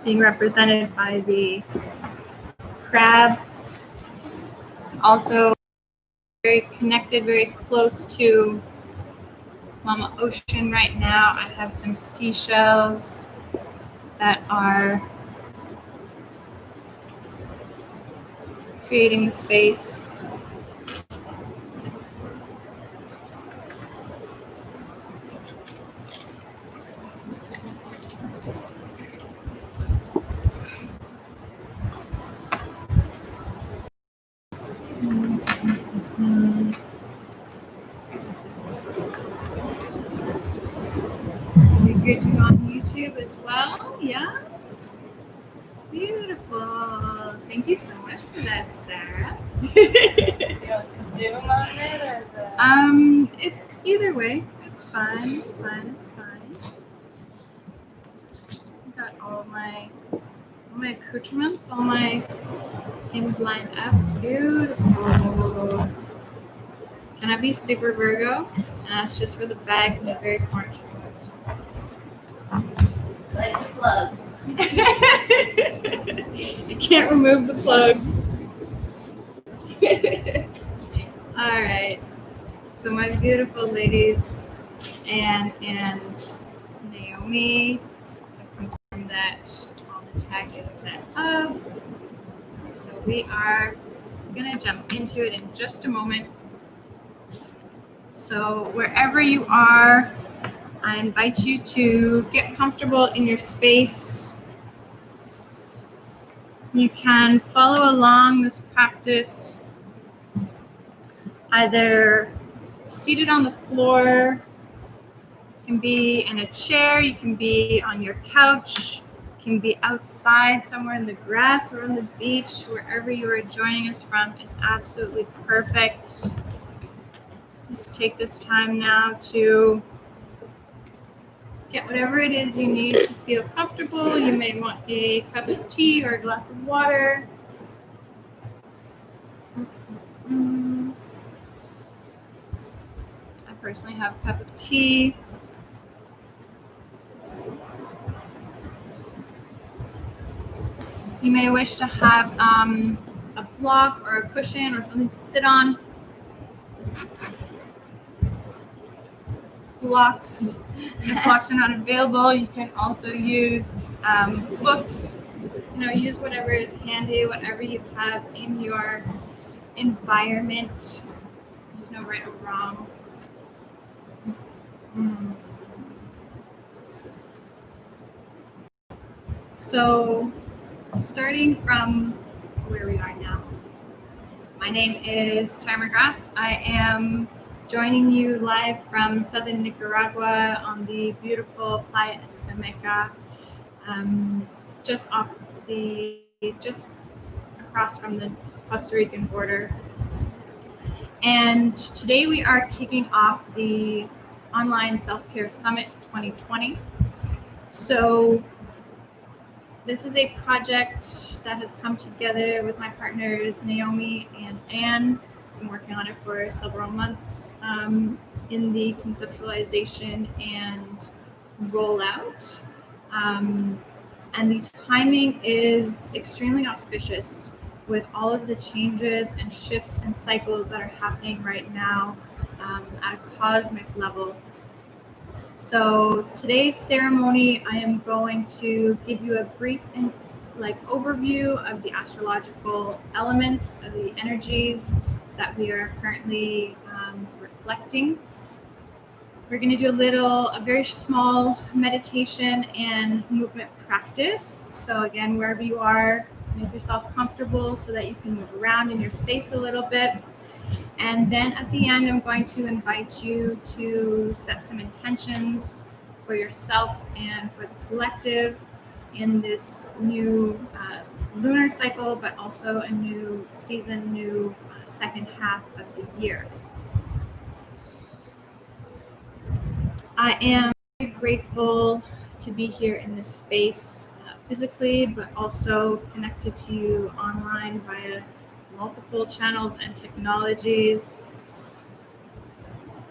being represented by the crab. Also very connected, very close to Mama Ocean right now. I have some seashells that are creating the space. You're good to go on YouTube as well? Yes. Beautiful. Thank you so much for that, Sarah. Zoom on it or the... Either way, it's fine. It's fine. It's fine. I've got all my accoutrements, all my things lined up. Beautiful. Can I be super Virgo? And that's just for the bags in the very corner. like the plugs. You can't remove the plugs. All right. So my beautiful ladies, Anne and Naomi, have confirmed that all the tag is set up. So we are gonna jump into it in just a moment. So wherever you are, I invite you to get comfortable in your space. You can follow along this practice either seated on the floor, you can be in a chair, you can be on your couch, you can be outside somewhere in the grass or on the beach. Wherever you are joining us from is absolutely perfect. Just take this time now to get whatever it is you need to feel comfortable. You may want a cup of tea or a glass of water. I personally have a cup of tea. You may wish to have a block or a cushion or something to sit on. Blocks. If blocks are not available, you can also use books. Use whatever is handy, whatever you have in your environment. There's no right or wrong. So, starting from where we are now. My name is Ty McGrath. I am joining you live from southern Nicaragua on the beautiful Playa Estameca, just across from the Costa Rican border. And today we are kicking off the Online Self-Care Summit 2020. So this is a project that has come together with my partners, Naomi and Anne. I've been working on it for several months in the conceptualization and rollout. And the timing is extremely auspicious with all of the changes and shifts and cycles that are happening right now at a cosmic level. So today's ceremony, I am going to give you a brief overview of the astrological elements of the energies that we are currently reflecting. We're going to do a very small meditation and movement practice. So again, wherever you are, make yourself comfortable so that you can move around in your space a little bit. And then at the end, I'm going to invite you to set some intentions for yourself and for the collective in this new lunar cycle, but also a new season, new second half of the year. I am very grateful to be here in this space physically, but also connected to you online via multiple channels and technologies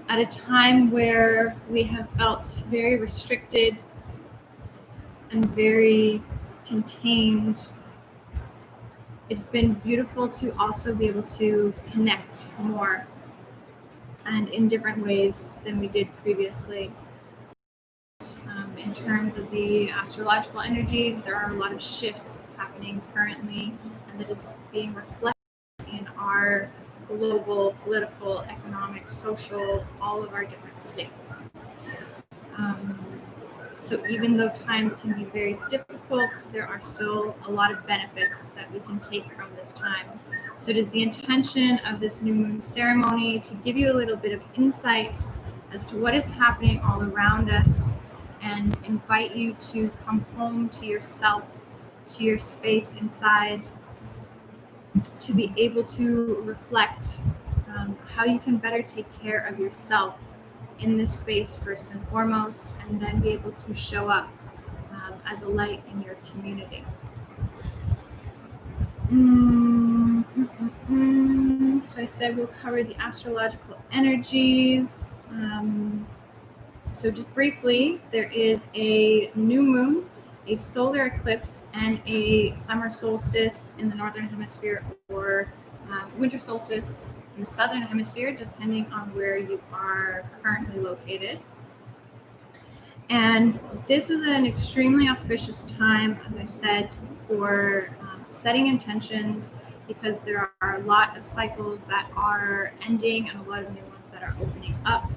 at a time where we have felt very restricted and very contained, it's been beautiful to also be able to connect more and in different ways than we did previously. In terms of the astrological energies, there are a lot of shifts happening currently, and that is being reflected in our global, political, economic, social, all of our different states. So even though times can be very difficult, there are still a lot of benefits that we can take from this time. So it is the intention of this new moon ceremony to give you a little bit of insight as to what is happening all around us and invite you to come home to yourself, to your space inside, to be able to reflect how you can better take care of yourself in this space first and foremost, and then be able to show up as a light in your community. So I said we'll cover the astrological energies. So just briefly, there is a new moon, a solar eclipse, and a summer solstice in the northern hemisphere, or winter solstice in the southern hemisphere, depending on where you are currently located. And this is an extremely auspicious time, as I said, for setting intentions, because there are a lot of cycles that are ending and a lot of new ones that are opening up.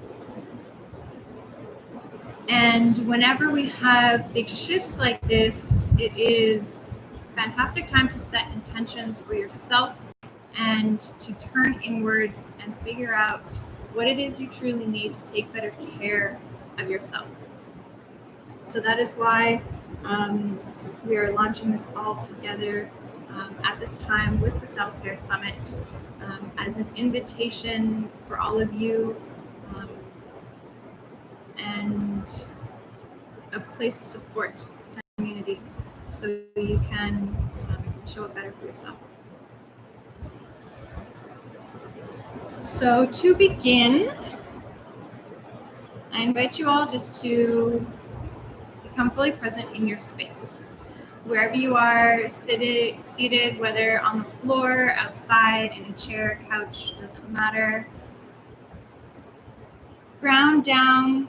And whenever we have big shifts like this, it is a fantastic time to set intentions for yourself and to turn inward and figure out what it is you truly need to take better care of yourself. So that is why we are launching this all together at this time with the Self-Care Summit as an invitation for all of you, and a place of support to the community, so you can show up better for yourself. So to begin, I invite you all just to become fully present in your space. Wherever you are seated, whether on the floor, outside, in a chair, couch, doesn't matter. Ground down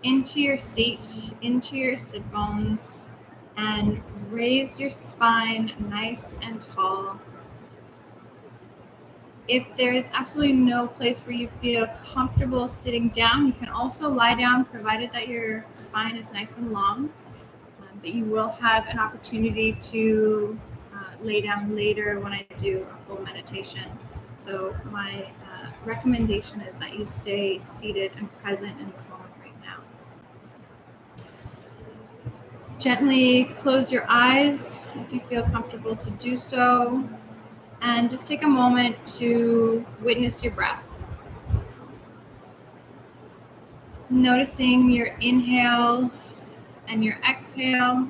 into your seat, into your sit bones, and raise your spine nice and tall. If there is absolutely no place where you feel comfortable sitting down, you can also lie down, provided that your spine is nice and long. But you will have an opportunity to lay down later when I do a full meditation. So my recommendation is that you stay seated and present in this moment right now. Gently close your eyes if you feel comfortable to do so, and just take a moment to witness your breath. Noticing your inhale and your exhale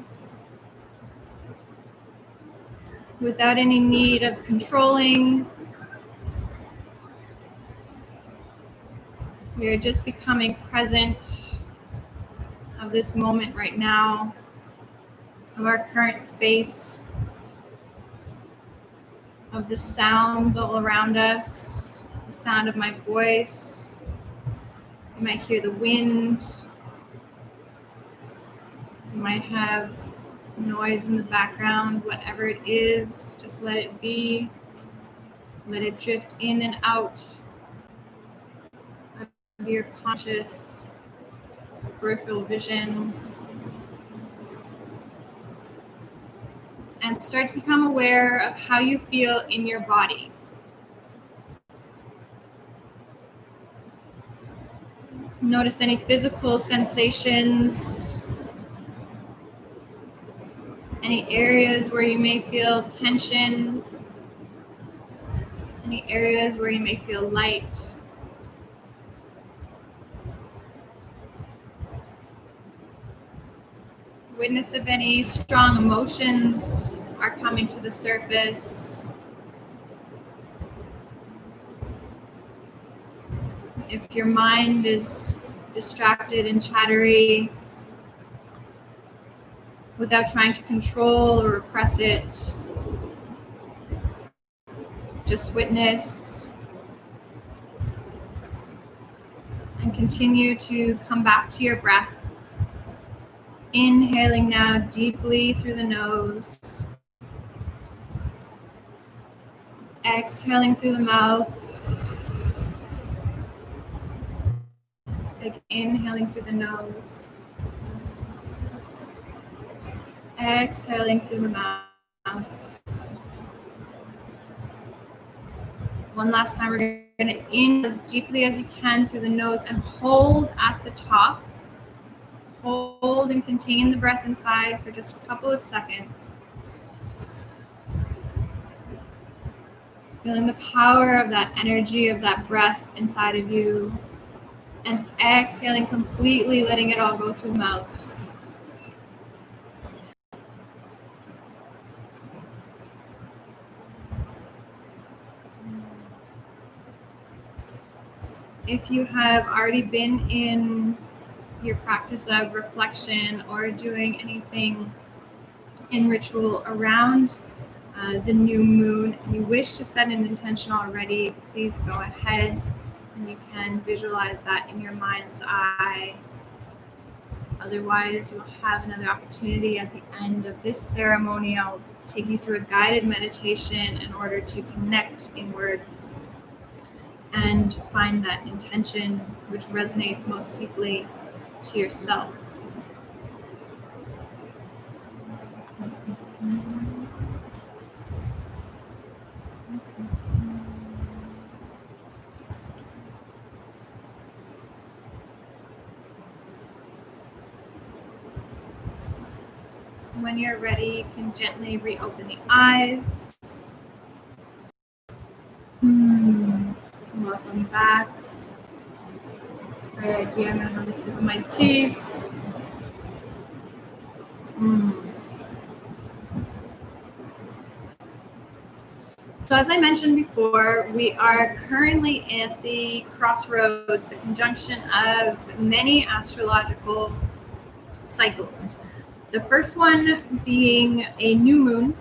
without any need of controlling. We are just becoming present of this moment right now, of our current space, of the sounds all around us, the sound of my voice. You might hear the wind. You might have noise in the background. Whatever it is, just let it be. Let it drift in and out of your conscious peripheral vision. And start to become aware of how you feel in your body. Notice any physical sensations, any areas where you may feel tension, any areas where you may feel light. Witness if any strong emotions are coming to the surface. If your mind is distracted and chattery, without trying to control or repress it. Just witness and continue to come back to your breath. Inhaling now deeply through the nose. Exhaling through the mouth. Inhaling through the nose. Exhaling through the mouth. One last time, we're going to inhale as deeply as you can through the nose and hold at the top. Hold and contain the breath inside for just a couple of seconds. Feeling the power of that energy, of that breath inside of you. And exhaling completely, letting it all go through the mouth. If you have already been in your practice of reflection or doing anything in ritual around the new moon, and you wish to set an intention already, please go ahead and you can visualize that in your mind's eye. Otherwise, you'll have another opportunity at the end of this ceremony. I'll take you through a guided meditation in order to connect inward and find that intention which resonates most deeply to yourself. When you're ready, you can gently reopen the eyes. Welcome back. It's a great idea. I'm going to have a sip of my tea. So as I mentioned before, we are currently at the crossroads, the conjunction of many astrological cycles. The first one being a new moon,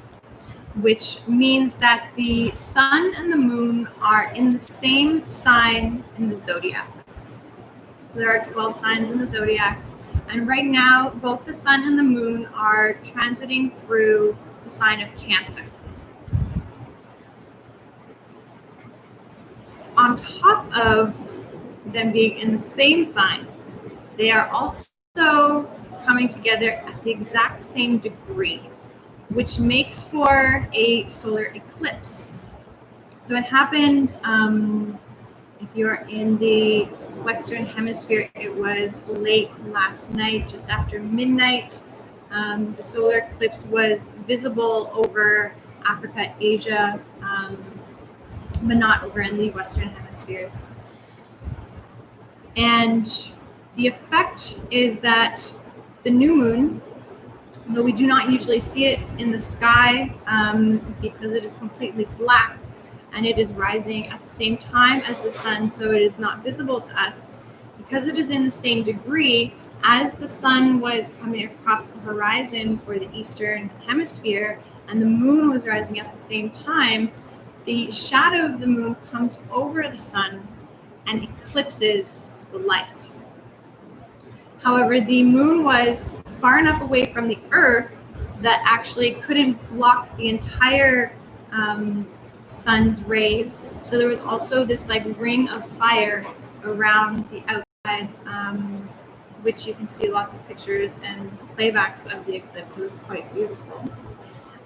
which means that the sun and the moon are in the same sign in the zodiac. So there are 12 signs in the zodiac. And right now, both the sun and the moon are transiting through the sign of Cancer. On top of them being in the same sign, they are also coming together at the exact same degree, which makes for a solar eclipse. So it happened, if you're in the Western Hemisphere, it was late last night, just after midnight. The solar eclipse was visible over Africa, Asia, but not over in the Western Hemispheres. And the effect is that the new moon, though we do not usually see it in the sky because it is completely black and it is rising at the same time as the sun, so it is not visible to us. Because it is in the same degree, as the sun was coming across the horizon for the Eastern Hemisphere and the moon was rising at the same time, the shadow of the moon comes over the sun and eclipses the light. However, the moon was far enough away from the earth that actually couldn't block the entire sun's rays. So there was also this like ring of fire around the outside, which you can see lots of pictures and playbacks of the eclipse. It was quite beautiful.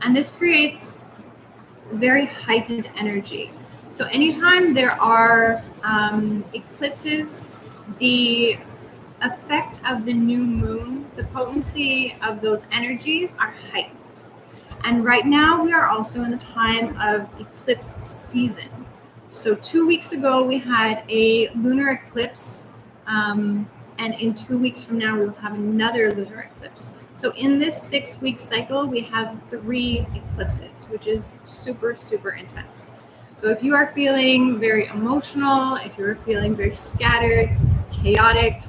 And this creates very heightened energy. So anytime there are eclipses, the effect of the new moon, the potency of those energies are heightened. And right now we are also in the time of eclipse season. So 2 weeks ago we had a lunar eclipse, and in 2 weeks from now we'll have another lunar eclipse. So in this 6-week cycle we have 3 eclipses, which is super, super intense. So if you are feeling very emotional, if you're feeling very scattered, chaotic,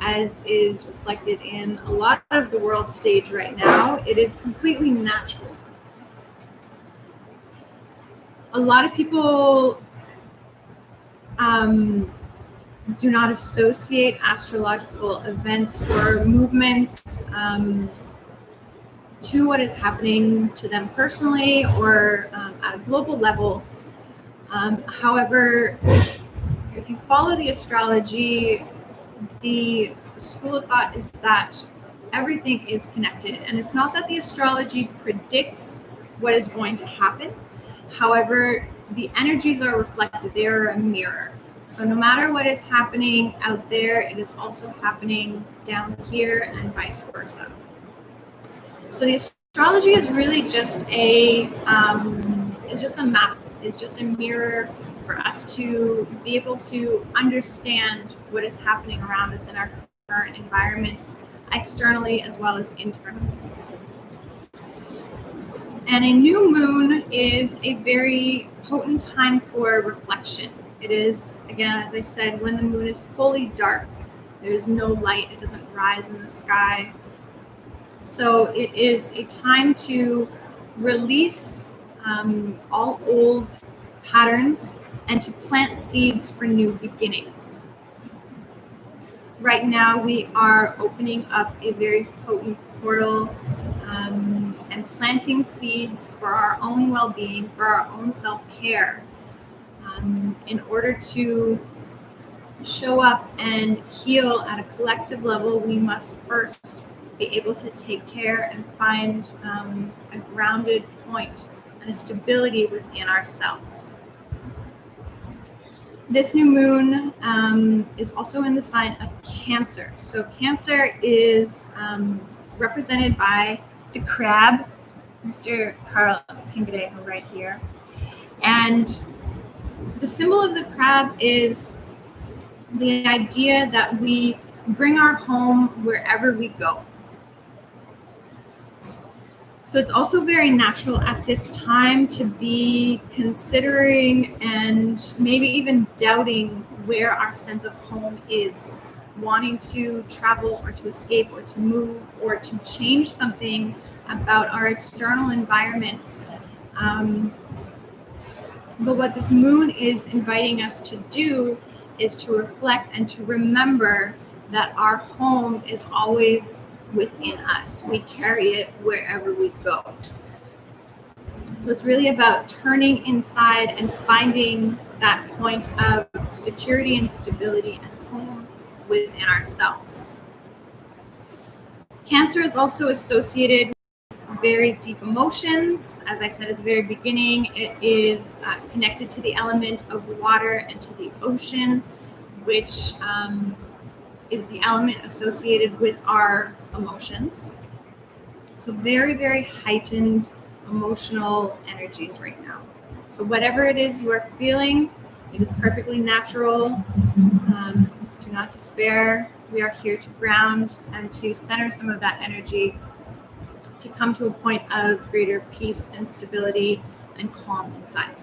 as is reflected in a lot of the world stage right now, it is completely natural. A lot of people do not associate astrological events or movements to what is happening to them personally or at a global level. However, if you follow the astrology, the school of thought is that everything is connected. And it's not that the astrology predicts what is going to happen. However, the energies are reflected, they are a mirror. So no matter what is happening out there, it is also happening down here and vice versa. So the astrology is really just it's just a map, it's just a mirror for us to be able to understand what is happening around us in our current environments, externally as well as internally. And a new moon is a very potent time for reflection. It is, again, as I said, when the moon is fully dark, there's no light, it doesn't rise in the sky. So it is a time to release all old patterns and to plant seeds for new beginnings. Right now, we are opening up a very potent portal and planting seeds for our own well-being, for our own self-care, in order to show up and heal at a collective level. We must first be able to take care and find a grounded point and a stability within ourselves. This new moon is also in the sign of Cancer. So Cancer is represented by the crab, Mr. Carl Pingadejo right here. And the symbol of the crab is the idea that we bring our home wherever we go. So it's also very natural at this time to be considering and maybe even doubting where our sense of home is, wanting to travel or to escape or to move or to change something about our external environments. But what this moon is inviting us to do is to reflect and to remember that our home is always within us. We carry it wherever we go. So it's really about turning inside and finding that point of security and stability and home within ourselves. Cancer is also associated with very deep emotions. As I said at the very beginning, it is connected to the element of water and to the ocean, which is the element associated with our emotions. So very, very heightened emotional energies right now. So whatever it is you are feeling, it is perfectly natural. Do not despair. We are here to ground and to center some of that energy to come to a point of greater peace and stability and calm inside.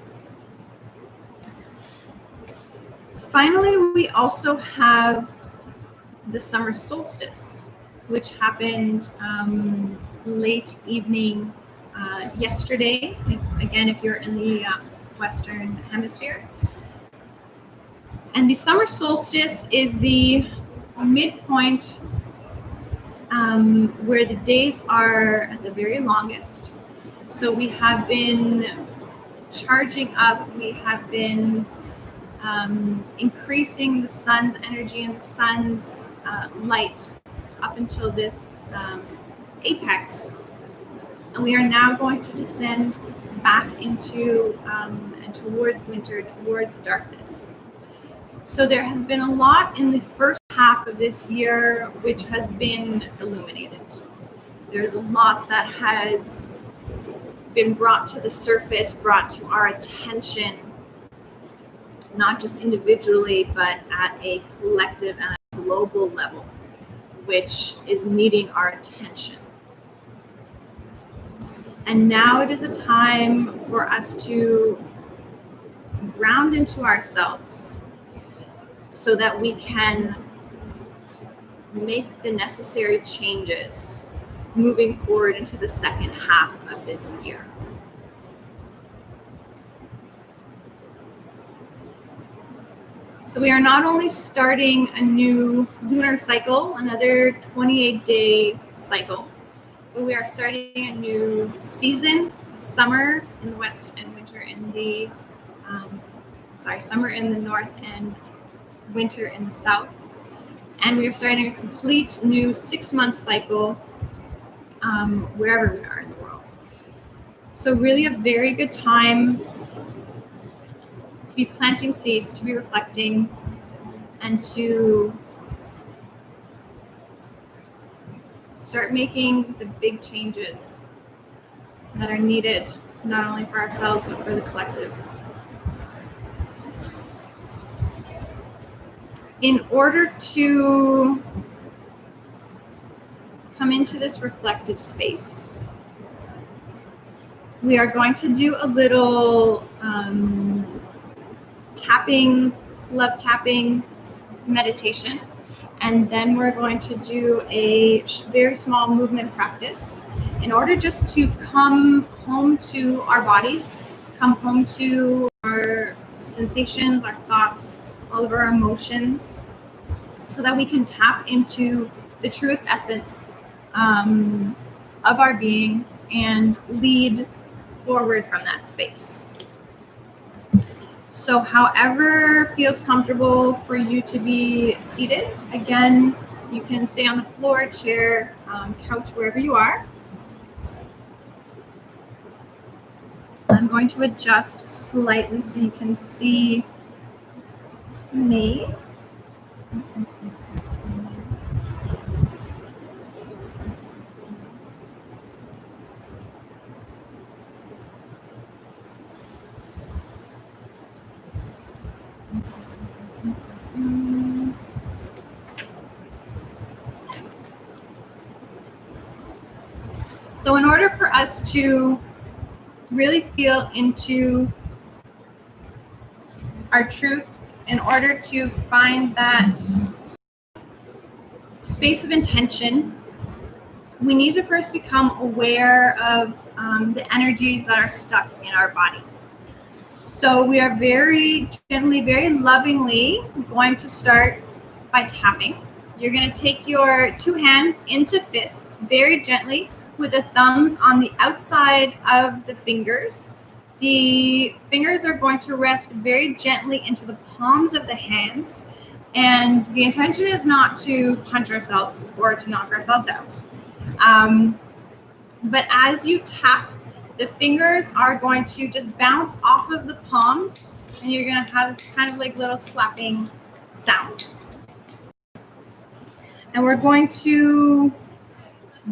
Finally, we also have the summer solstice, which happened late evening yesterday, if you're in the Western Hemisphere. And the summer solstice is the midpoint where the days are at the very longest. So we have been charging up, we have been increasing the sun's energy and the sun's light up until this apex. And we are now going to descend back into and towards winter, towards darkness. So there has been a lot in the first half of this year which has been illuminated. There's a lot that has been brought to the surface, brought to our attention, not just individually, but at a collective and a global level, which is needing our attention. And now it is a time for us to ground into ourselves so that we can make the necessary changes moving forward into the second half of this year. So we are not only starting a new lunar cycle, another 28-day cycle, but we are starting a new season, summer in the west and winter in the, summer in the north and winter in the south. And we are starting a complete new 6-month cycle wherever we are in the world. So really a very good time to be planting seeds, to be reflecting, and to start making the big changes that are needed, not only for ourselves, but for the collective. In order to come into this reflective space, we are going to do a little love tapping meditation. And then we're going to do a very small movement practice in order just to come home to our bodies, come home to our sensations, our thoughts, all of our emotions, so that we can tap into the truest essence of our being and lead forward from that space. So however feels comfortable for you to be seated, again, you can stay on the floor, chair, couch, wherever you are. I'm going to adjust slightly so you can see me. So in order for us to really feel into our truth, in order to find that space of intention, we need to first become aware of the energies that are stuck in our body. So we are very gently, very lovingly going to start by tapping. You're going to take your 2 hands into fists very gently, with the thumbs on the outside of the fingers. The fingers are going to rest very gently into the palms of the hands. And the intention is not to punch ourselves or to knock ourselves out. But as you tap, the fingers are going to just bounce off of the palms, and you're going to have this kind of like little slapping sound. And we're going to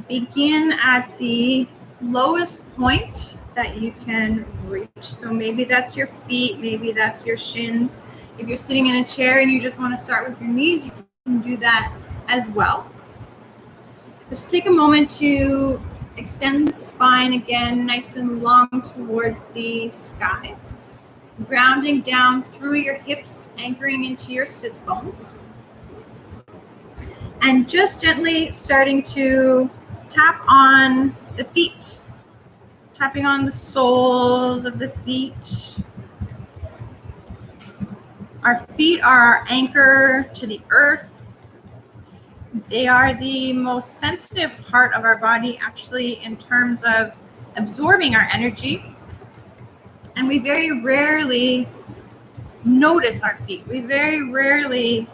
begin at the lowest point that you can reach. So maybe that's your feet, maybe that's your shins. If you're sitting in a chair and you just want to start with your knees, you can do that as well. Just take a moment to extend the spine again, nice and long towards the sky. Grounding down through your hips, anchoring into your sits bones. And just gently starting to tap on the feet, tapping on the soles of the feet. Our feet are our anchor to the earth. They are the most sensitive part of our body, actually, in terms of absorbing our energy. And we very rarely notice our feet. We very rarely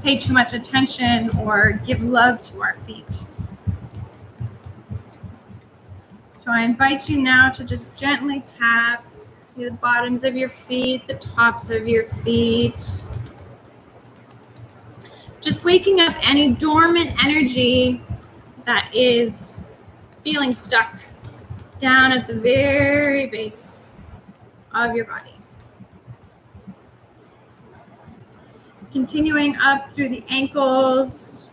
pay too much attention or give love to our feet. So I invite you now to just gently tap the bottoms of your feet, the tops of your feet. Just waking up any dormant energy that is feeling stuck down at the very base of your body. Continuing up through the ankles,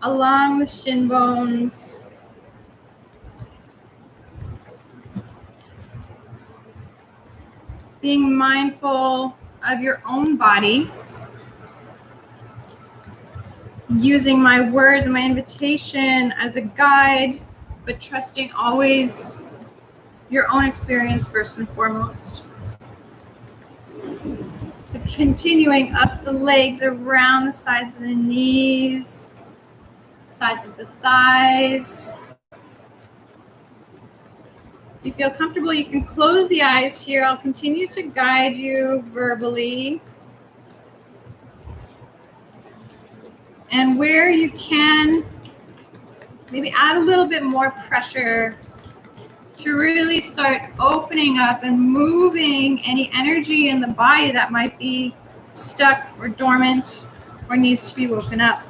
along the shin bones, being mindful of your own body using my words and my invitation as a guide, but trusting always your own experience first and foremost. So continuing up the legs, around the sides of the knees, sides of the thighs. If you feel comfortable, you can close the eyes here. I'll continue to guide you verbally. And where you can, maybe add a little bit more pressure to really start opening up and moving any energy in the body that might be stuck or dormant or needs to be woken up.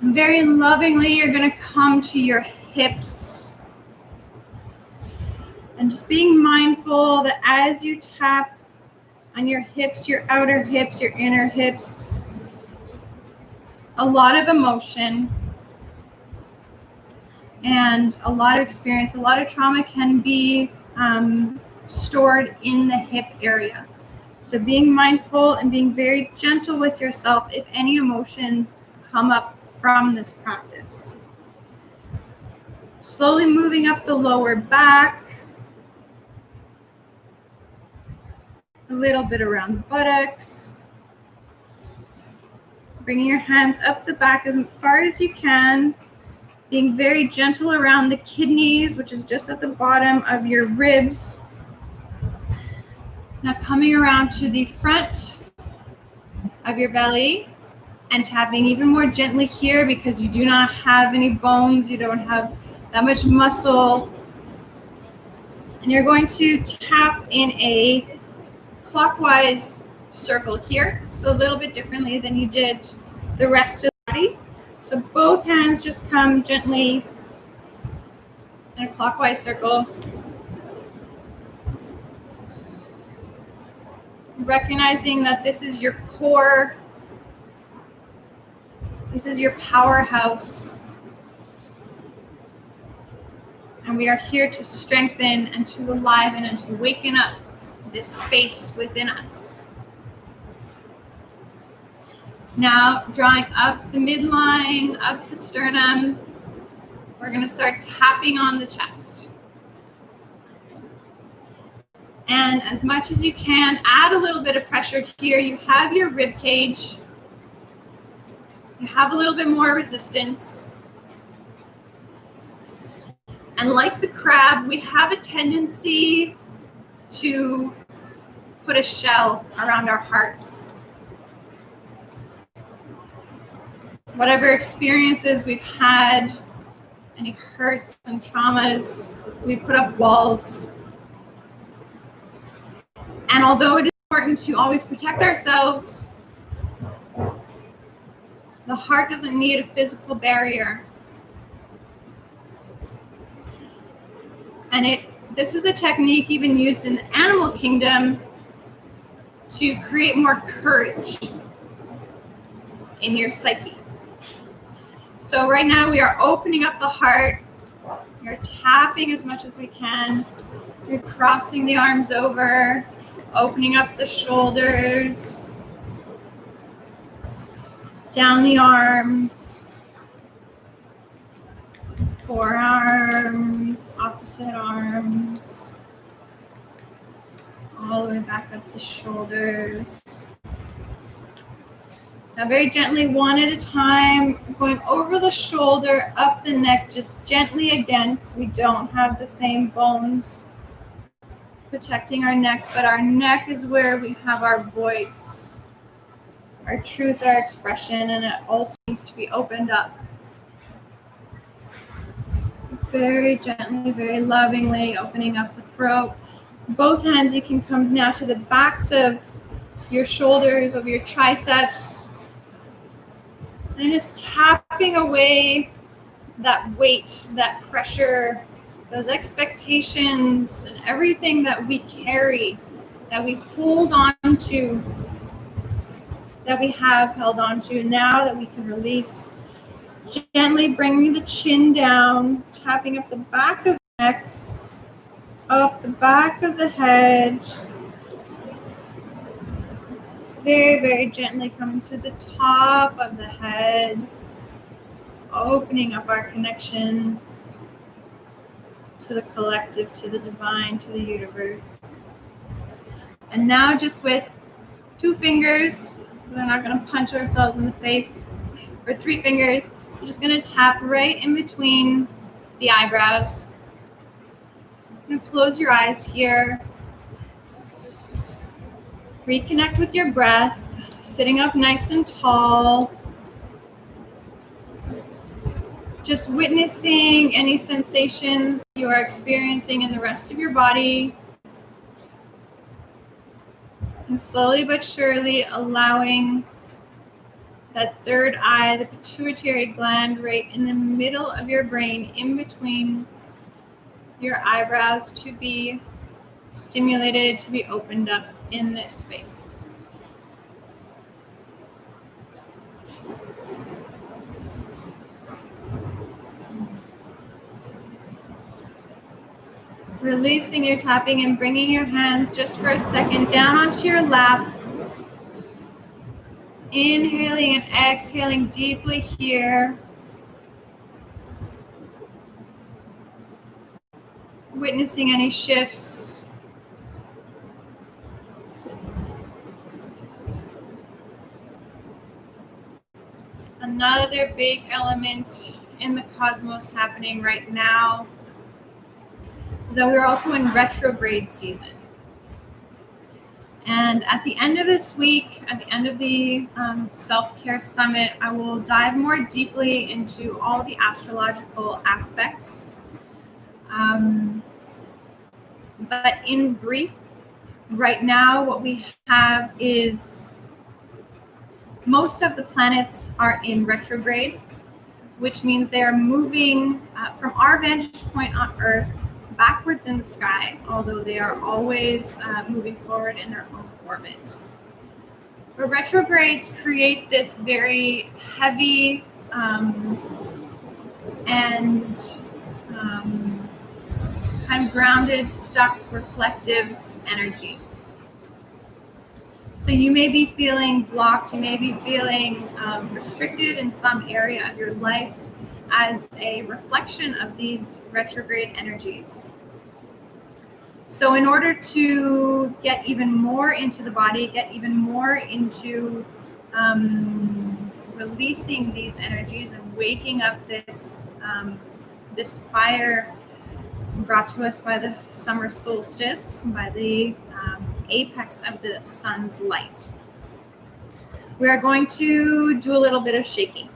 And very lovingly, you're going to come to your hips. And just being mindful that as you tap on your hips, your outer hips, your inner hips, a lot of emotion and a lot of experience, a lot of trauma can be stored in the hip area. So being mindful and being very gentle with yourself if any emotions come up from this practice. Slowly moving up the lower back, a little bit around the buttocks. Bringing your hands up the back as far as you can. Being very gentle around the kidneys, which is just at the bottom of your ribs. Now coming around to the front of your belly and tapping even more gently here because you do not have any bones, you don't have that much muscle. And you're going to tap in a clockwise circle here, so a little bit differently than you did the rest of the body. So both hands just come gently in a clockwise circle. Recognizing that this is your core, this is your powerhouse. And we are here to strengthen and to enliven and to waken up this space within us. Now, drawing up the midline, up the sternum, we're going to start tapping on the chest. And as much as you can, add a little bit of pressure here. You have your rib cage. You have a little bit more resistance. And like the crab, we have a tendency to put a shell around our hearts. Whatever experiences we've had, any hurts and traumas, we put up walls. And although it is important to always protect ourselves, the heart doesn't need a physical barrier. And this is a technique even used in the animal kingdom to create more courage in your psyche. So right now we are opening up the heart. We're tapping as much as we can. We're crossing the arms over, opening up the shoulders, down the arms, forearms, opposite arms, all the way back up the shoulders. Now very gently, one at a time, going over the shoulder, up the neck, just gently again, because we don't have the same bones protecting our neck, but our neck is where we have our voice, our truth, our expression, and it also needs to be opened up. Very gently, very lovingly, opening up the throat. Both hands, you can come now to the backs of your shoulders, of your triceps, and just tapping away that weight, that pressure, those expectations, and everything that we carry, that we hold on to, that we have held on to, now that we can release. Gently bringing the chin down, tapping up the back of the neck, up the back of the head, Very, very gently coming to the top of the head, opening up our connection to the collective, to the divine, to the universe. And now just with 2 fingers, we're not going to punch ourselves in the face, or 3 fingers, we're just going to tap right in between the eyebrows. And close your eyes here. Reconnect with your breath, sitting up nice and tall. Just witnessing any sensations you are experiencing in the rest of your body. And slowly but surely allowing that third eye, the pituitary gland, right in the middle of your brain, in between your eyebrows, to be stimulated, to be opened up in this space. Releasing your tapping and bringing your hands just for a second down onto your lap. Inhaling and exhaling deeply here. Witnessing any shifts. Another big element in the cosmos happening right now is that we're also in retrograde season. And at the end of this week, at the end of the Self-Care Summit, I will dive more deeply into all the astrological aspects. But in brief, right now what we have is most of the planets are in retrograde, which means they are moving from our vantage point on Earth backwards in the sky, although they are always moving forward in their own orbit. But retrogrades create this very heavy and kind of grounded, stuck, reflective energy. So you may be feeling blocked, you may be feeling restricted in some area of your life as a reflection of these retrograde energies. So in order to get even more into the body, get even more into releasing these energies and waking up this fire brought to us by the summer solstice, by the apex of the sun's light, we are going to do a little bit of shaking.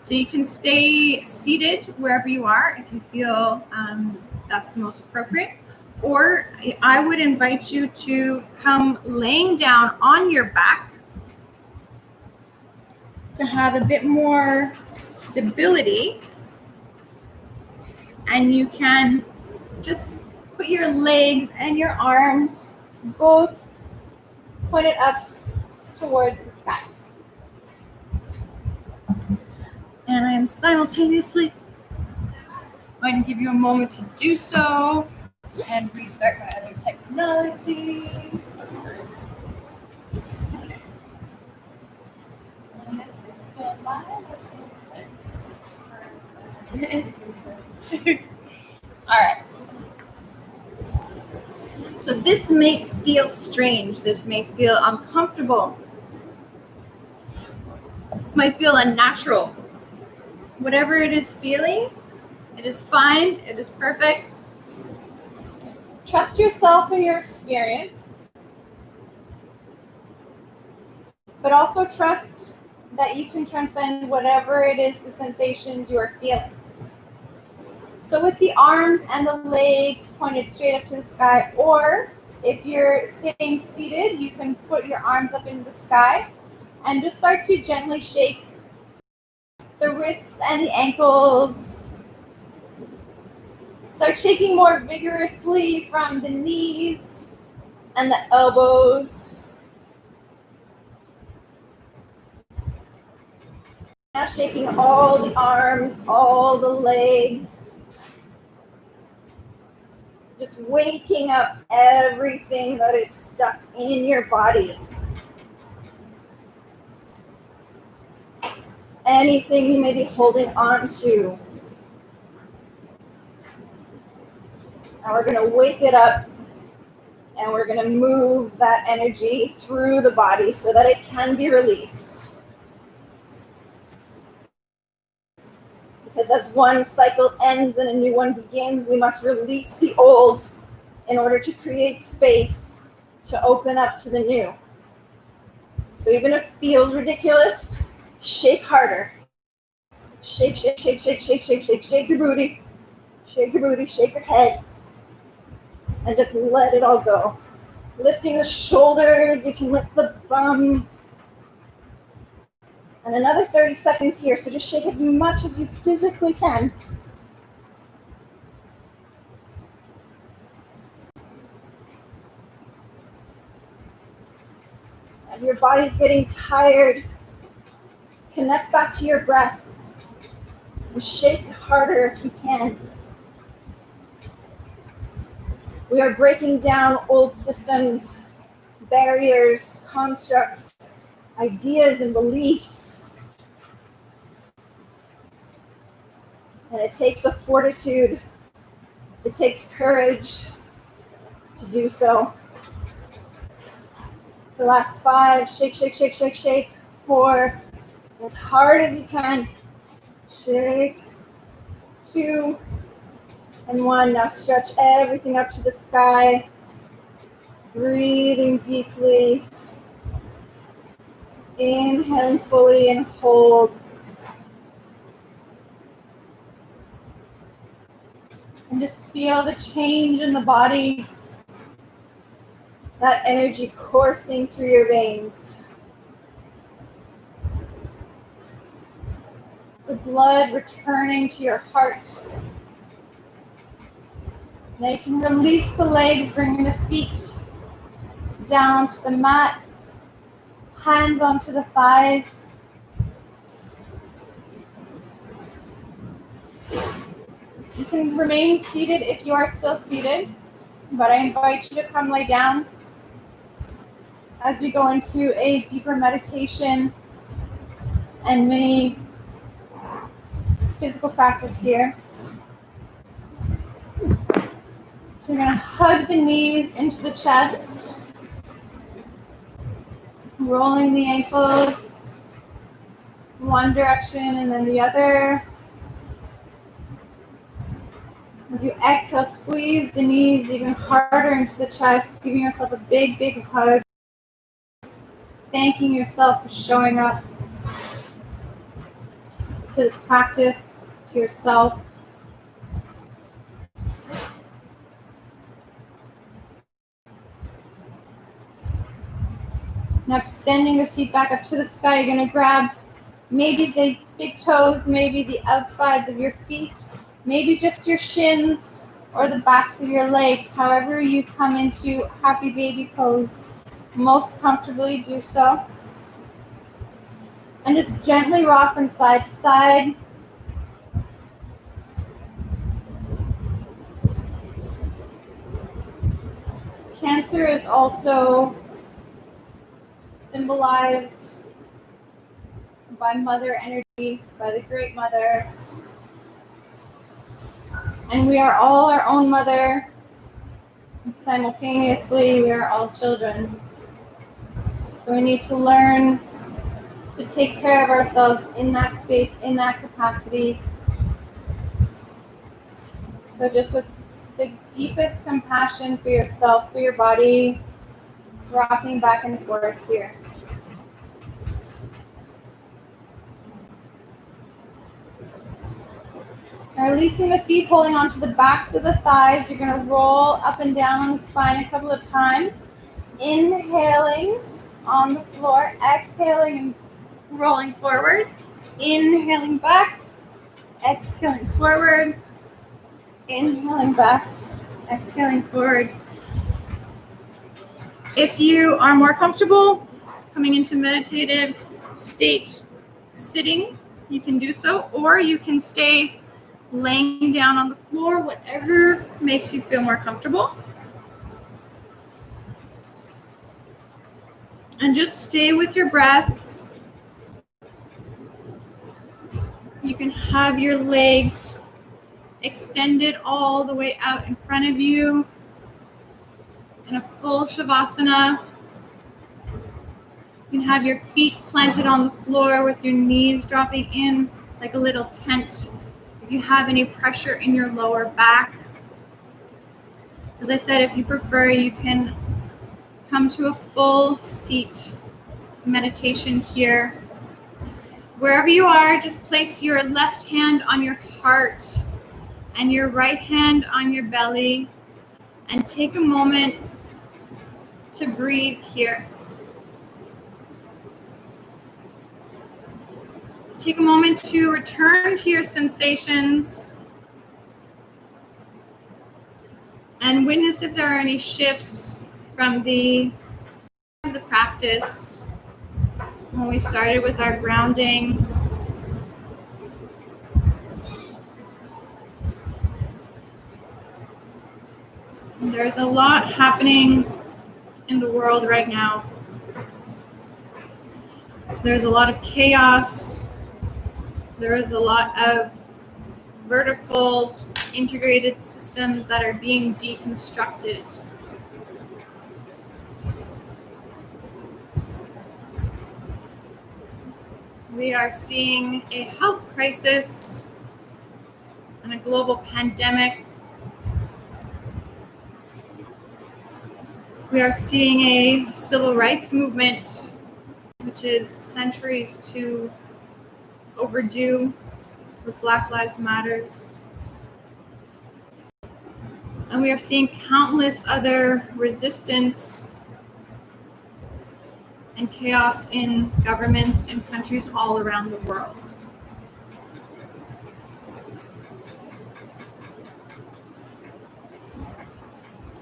So you can stay seated wherever you are if you feel that's the most appropriate. Or I would invite you to come laying down on your back to have a bit more stability. And you can just put your legs and your arms both pointed up towards the sky. And I am simultaneously going to give you a moment to do so and restart my other technology. And this is still live or still good? All right. So this may feel strange. This may feel uncomfortable. This might feel unnatural. Whatever it is feeling, it is fine. It is perfect. Trust yourself in your experience, but also trust that you can transcend whatever it is, the sensations you are feeling. So with the arms and the legs pointed straight up to the sky, or if you're sitting seated, you can put your arms up in the sky and just start to gently shake the wrists and the ankles. Start shaking more vigorously from the knees and the elbows. Now shaking all the arms, all the legs. Just waking up everything that is stuck in your body. anything you may be holding on to. And we're going to wake it up, and we're going to move that energy through the body so that it can be released. Because as one cycle ends and a new one begins, we must release the old in order to create space to open up to the new. So even if it feels ridiculous, shake harder. Shake, shake, shake, shake, shake, shake, shake, shake your booty. Shake your booty, shake your head. And just let it all go. Lifting the shoulders, you can lift the bum. And another 30 seconds here, so just shake as much as you physically can. If your body's getting tired, connect back to your breath. And shake harder if you can. We are breaking down old systems, barriers, constructs, ideas, and beliefs. And it takes a fortitude, it takes courage to do so. So last 5, shake, shake, shake, shake, shake. 4, as hard as you can. Shake. 2, and 1. Now stretch everything up to the sky. Breathing deeply. Inhaling fully and hold. And just feel the change in the body. That energy coursing through your veins. The blood returning to your heart. Now you can release the legs, bringing the feet down to the mat. Hands onto the thighs. You can remain seated if you are still seated, but I invite you to come lay down as we go into a deeper meditation and mini physical practice here. So you're going to hug the knees into the chest, rolling the ankles one direction and then the other. As you exhale, squeeze the knees even harder into the chest, giving yourself a big, big hug. Thanking yourself for showing up to this practice, to yourself. Now extending the feet back up to the sky, you're going to grab maybe the big toes, maybe the outsides of your feet, maybe just your shins or the backs of your legs. However you come into happy baby pose, most comfortably do so. And just gently rock from side to side. Cancer is also symbolized by mother energy, by the great mother. And we are all our own mother. And simultaneously, we are all children. So we need to learn to take care of ourselves in that space, in that capacity. So just with the deepest compassion for yourself, for your body, rocking back and forth here. Now releasing the feet, holding onto the backs of the thighs. You're going to roll up and down on the spine a couple of times. Inhaling on the floor, exhaling and rolling forward. Inhaling back, exhaling forward. Inhaling back, exhaling forward. If you are more comfortable coming into meditative state sitting, you can do so, or you can stay laying down on the floor, whatever makes you feel more comfortable. And just stay with your breath. You can have your legs extended all the way out in front of you in a full Shavasana. You can have your feet planted on the floor with your knees dropping in like a little tent. If you have any pressure in your lower back, as I said, if you prefer, you can come to a full seat meditation here. Wherever you are, just place your left hand on your heart and your right hand on your belly and take a moment to breathe here. Take a moment to return to your sensations and witness if there are any shifts from the practice when we started with our grounding. There's a lot happening in the world right now. There's a lot of chaos. There is a lot of vertical integrated systems that are being deconstructed. We are seeing a health crisis and a global pandemic. We are seeing a civil rights movement, which is centuries too overdue with Black Lives Matters. And we are seeing countless other resistance and chaos in governments in countries all around the world.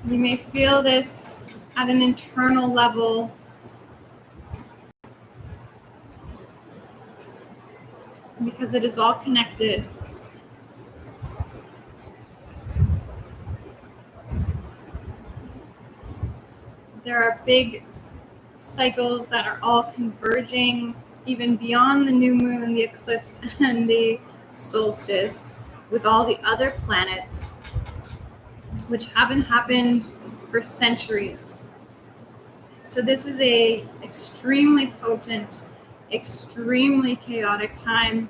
You may feel this at an internal level. Because it is all connected. There are big cycles that are all converging even beyond the new moon, the eclipse, and the solstice with all the other planets, which haven't happened for centuries. So this is a extremely potent, extremely chaotic time.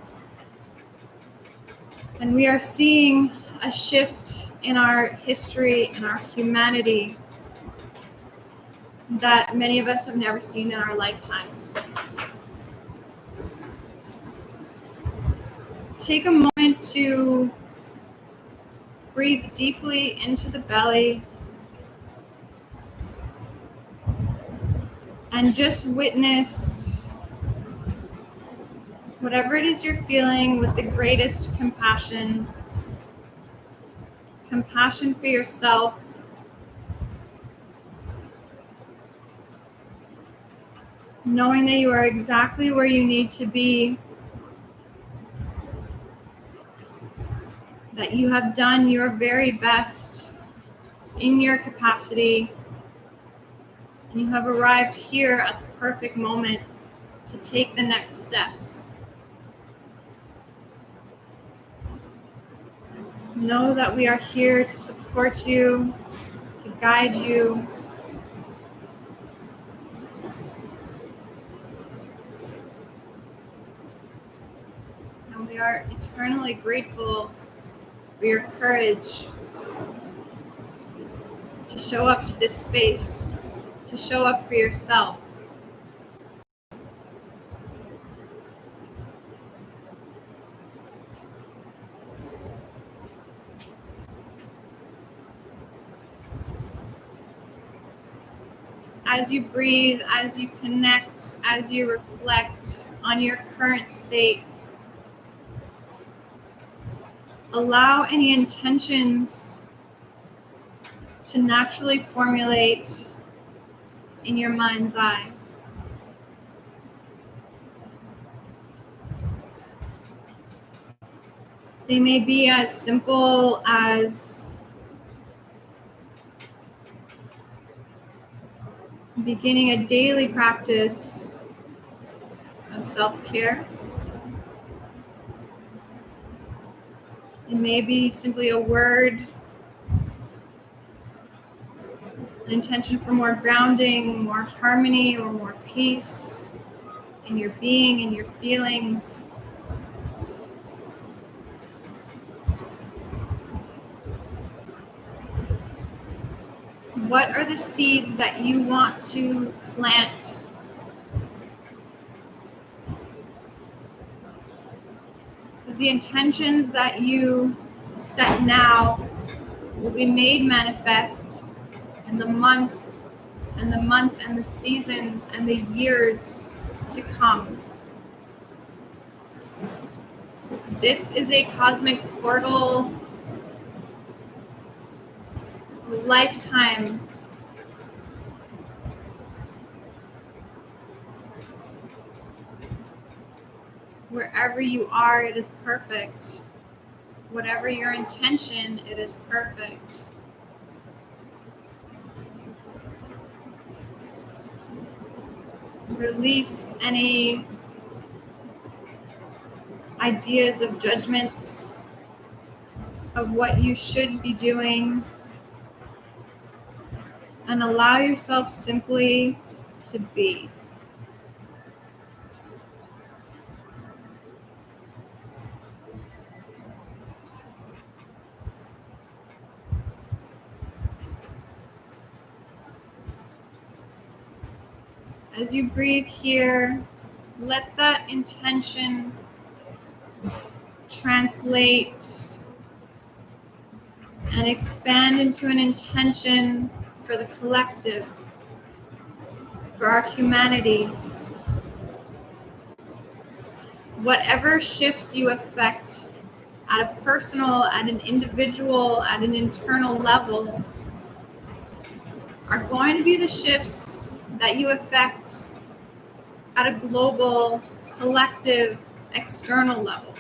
And we are seeing a shift in our history, in our humanity, that many of us have never seen in our lifetime. Take a moment to breathe deeply into the belly and just witness whatever it is you're feeling with the greatest compassion. Compassion for yourself. Knowing that you are exactly where you need to be. That you have done your very best in your capacity. And you have arrived here at the perfect moment to take the next steps. Know that we are here to support you, to guide you. And we are eternally grateful for your courage to show up to this space, to show up for yourself. As you breathe, as you connect, as you reflect on your current state, allow any intentions to naturally formulate in your mind's eye. They may be as simple as beginning a daily practice of self-care. It may be simply a word, an intention for more grounding, more harmony, or more peace in your being, in your feelings. What are the seeds that you want to plant? Because the intentions that you set now will be made manifest in the months and the seasons and the years to come. This is a cosmic portal, lifetime. Wherever you are, it is perfect. Whatever your intention, it is perfect. Release any ideas of judgments of what you should be doing, and allow yourself simply to be. As you breathe here, let that intention translate and expand into an intention for the collective, for our humanity. Whatever shifts you affect at a personal, at an individual, at an internal level are going to be the shifts that you affect at a global, collective, external level.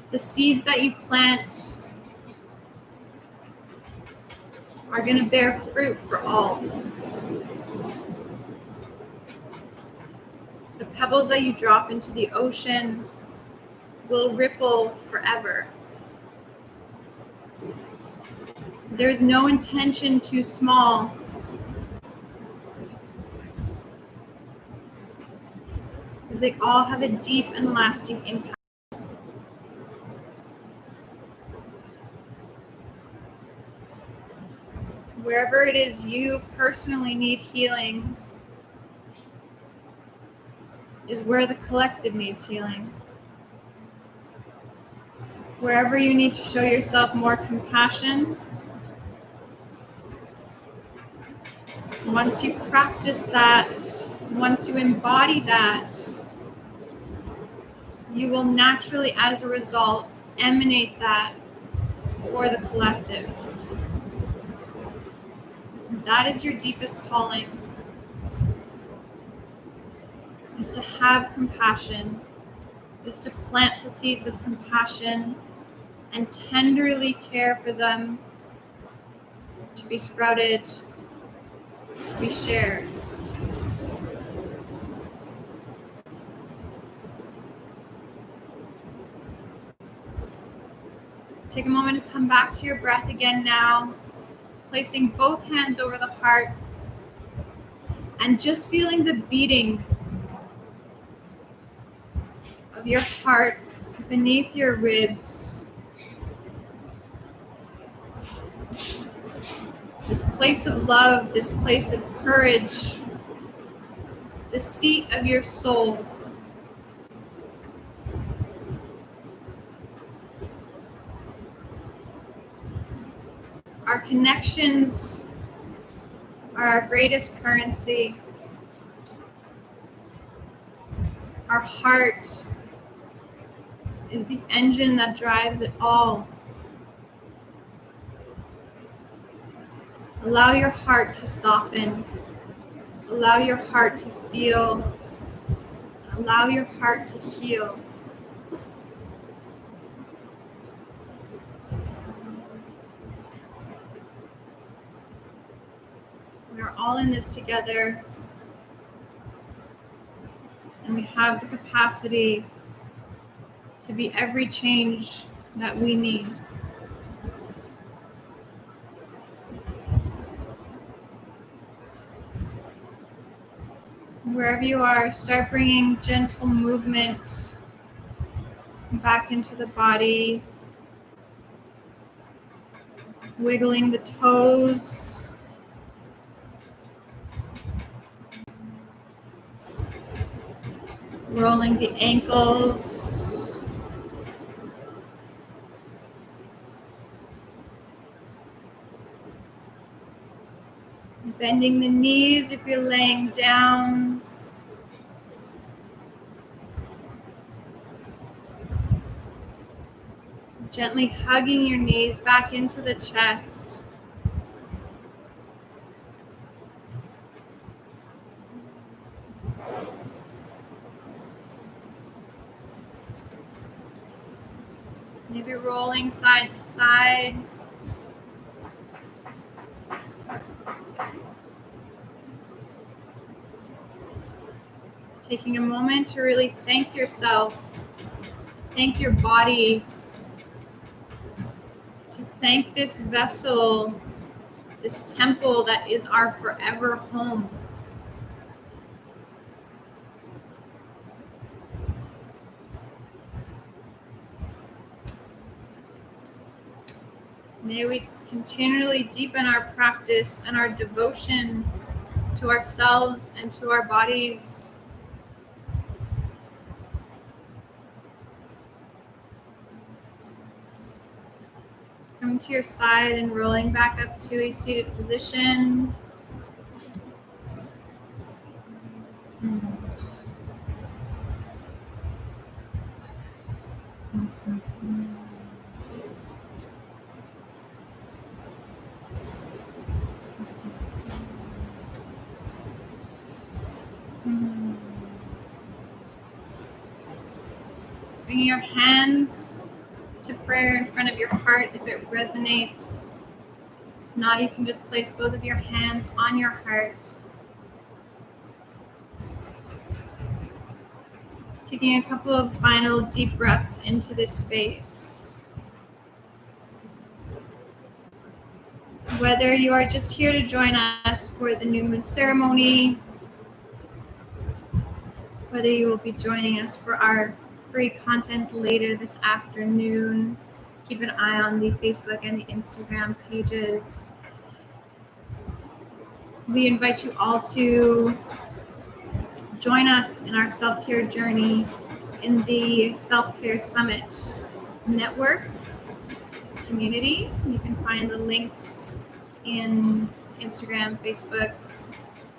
The seeds that you plant are going to bear fruit for all. The pebbles that you drop into the ocean will ripple forever. There's no intention too small. Because they all have a deep and lasting impact. Wherever it is you personally need healing is where the collective needs healing. Wherever you need to show yourself more compassion, once you practice that, once you embody that, you will naturally, as a result, emanate that for the collective. That is your deepest calling, is to have compassion, is to plant the seeds of compassion and tenderly care for them to be sprouted, to be shared. Take a moment to come back to your breath again now, placing both hands over the heart and just feeling the beating of your heart beneath your ribs. This place of love, this place of courage, the seat of your soul. Our connections are our greatest currency. Our heart is the engine that drives it all. Allow your heart to soften. Allow your heart to feel. Allow your heart to heal. We are all in this together, and we have the capacity to be every change that we need. Wherever you are, start bringing gentle movement back into the body, wiggling the toes, rolling the ankles, bending the knees if you're laying down. Gently hugging your knees back into the chest. Maybe rolling side to side. Taking a moment to really thank yourself, thank your body, to thank this vessel, this temple that is our forever home. May we continually deepen our practice and our devotion to ourselves and to our bodies. Coming to your side and rolling back up to a seated position. Bringing your hands to prayer in front of your heart if it resonates. If not, you can just place both of your hands on your heart. Taking a couple of final deep breaths into this space. Whether you are just here to join us for the new moon ceremony, whether you will be joining us for our free content later this afternoon, keep an eye on the Facebook and the Instagram pages. We invite you all to join us in our self-care journey in the Self-Care Summit Network community. You can find the links in Instagram, Facebook,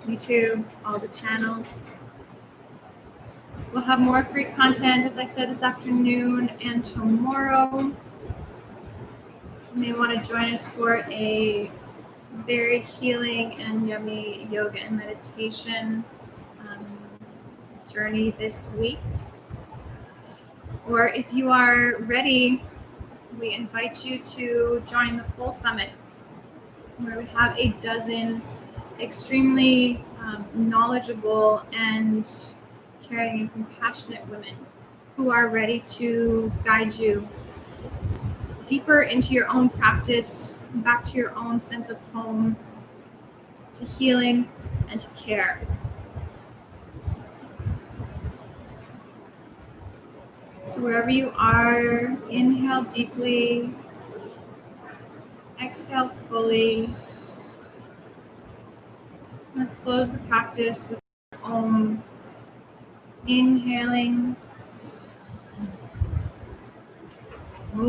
YouTube, all the channels. We'll have more free content, as I said, this afternoon and tomorrow. You may want to join us for a very healing and yummy yoga and meditation journey this week. Or if you are ready, we invite you to join the full summit, where we have a dozen extremely knowledgeable and caring and compassionate women who are ready to guide you deeper into your own practice, back to your own sense of home, to healing and to care. So wherever you are, inhale deeply, exhale fully, and close the practice with Om. Inhaling. If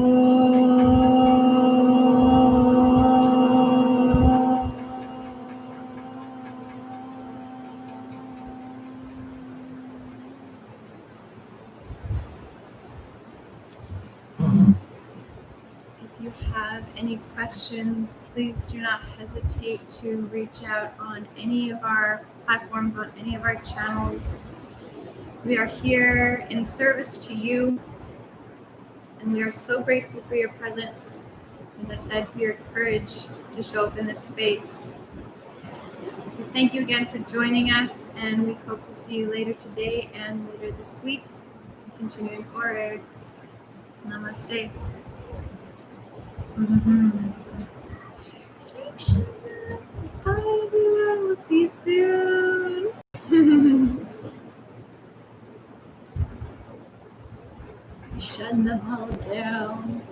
you have any questions, please do not hesitate to reach out on any of our platforms, on any of our channels. We are here in service to you, and we are so grateful for your presence, as I said, for your courage to show up in this space. We thank you again for joining us, and we hope to see you later today and later this week, continuing forward. Namaste. Mm-hmm. Bye, everyone. We'll see you soon. Shutting them all down.